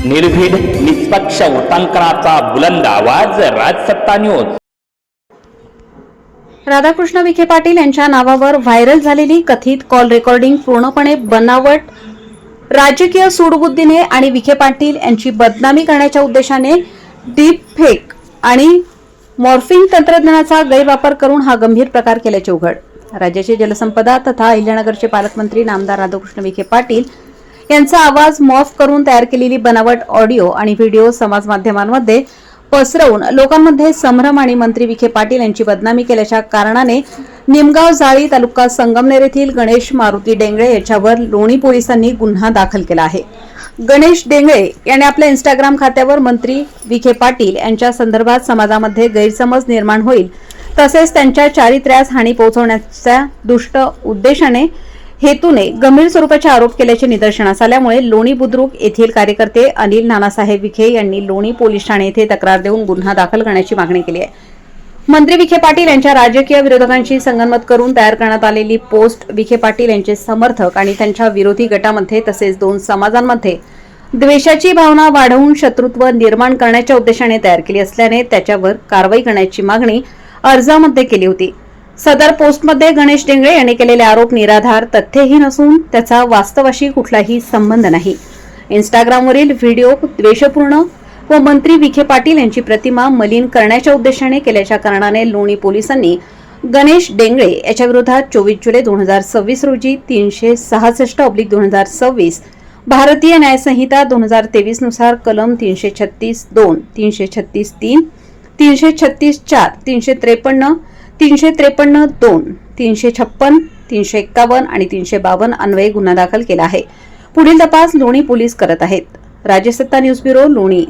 निर्भीड निष्पक्ष वृत्तांकनाचा बुलंद आवाज, राजसत्ता न्यूज। राधाकृष्ण विखे पाटील यांच्या नावावर व्हायरल झालेली कथित कॉल रेकॉर्डिंग पूर्णपणे बनावट, राजकीय सूडबुद्धीने आणि विखे पाटील यांची बदनामी करण्याच्या उद्देशाने डीप फेक आणि मॉर्फिंग तंत्रज्ञानाचा गैरवापर करून हा गंभीर प्रकार केल्याचे उघड। राज्याचे जलसंपदा तथा अहिल्यानगरचे पालकमंत्री नामदार राधाकृष्ण विखे पाटील यांचा आवाज मॉर्फ करून तयार केलेली बनावट ऑडिओ आणि व्हिडिओ समाज माध्यमांमध्ये पसरवून लोकांमध्ये संभ्रम आणि मंत्री विखे पाटील यांची बदनामी केल्याच्या कारणाने निमगाव जाळी तालुका संगमनेर येथील गणेश मारुती डेंगळे याच्यावर लोणी पोलिसांनी गुन्हा दाखल केला आहे। गणेश डेंगळे यांनी आपल्या इंस्टाग्राम खात्यावर मंत्री विखे पाटील यांच्या संदर्भात समाजामध्ये गैरसमज निर्माण होईल तसेच त्यांच्या चारित्र्यास हानी पोहोचवण्याच्या दुष्ट उद्देशाने हेतूने गंभीर स्वरूपाचे आरोप केल्याचे निदर्शनास आल्यामुळे लोणी बुद्रुक येथील कार्यकर्ते अनिल नानासाहेब विखे यांनी लोणी पोलीस ठाणे येथे तक्रार देऊन गुन्हा दाखल करण्याची मागणी केली आहे। मंत्री विखे पाटील यांच्या राजकीय विरोधकांशी संगनमत करून तयार करण्यात आलेली पोस्ट विखे पाटील यांचे समर्थक आणि त्यांच्या विरोधी गटामध्ये तसेच दोन समाजांमध्ये द्वेषाची भावना वाढवून शत्रुत्व निर्माण करण्याच्या उद्देशाने तयार केली असल्याने त्याच्यावर कारवाई करण्याची मागणी अर्जामध्ये केली होती। सदर पोस्टमध्ये गणेश डेंगळे यांनी केलेले आरोप निराधार, तथ्यहीन असून त्याचा वास्तवाशी कुठलाही संबंध नाही। इंस्टाग्रामवरील व्हिडिओ द्वेषपूर्ण व मंत्री विखे पाटील यांची प्रतिमा मलिन करण्याच्या उद्देशाने केल्याच्या कारणाने लोणी पोलिसांनी गणेश डेंगळे याच्या विरोधात 24 जुलै 2026 रोजी 366/2026 भारतीय न्याय संहिता 2023 नुसार कलम 336(2), 336(3), 336(4), 353, 353(2), 356, 351 आणि 352 अन्वये गुन्हा दाखल केला आहे। पुढील तपास लोणी पोलीस करत आहेत। राजसत्ता न्यूज ब्युरो, लोणी।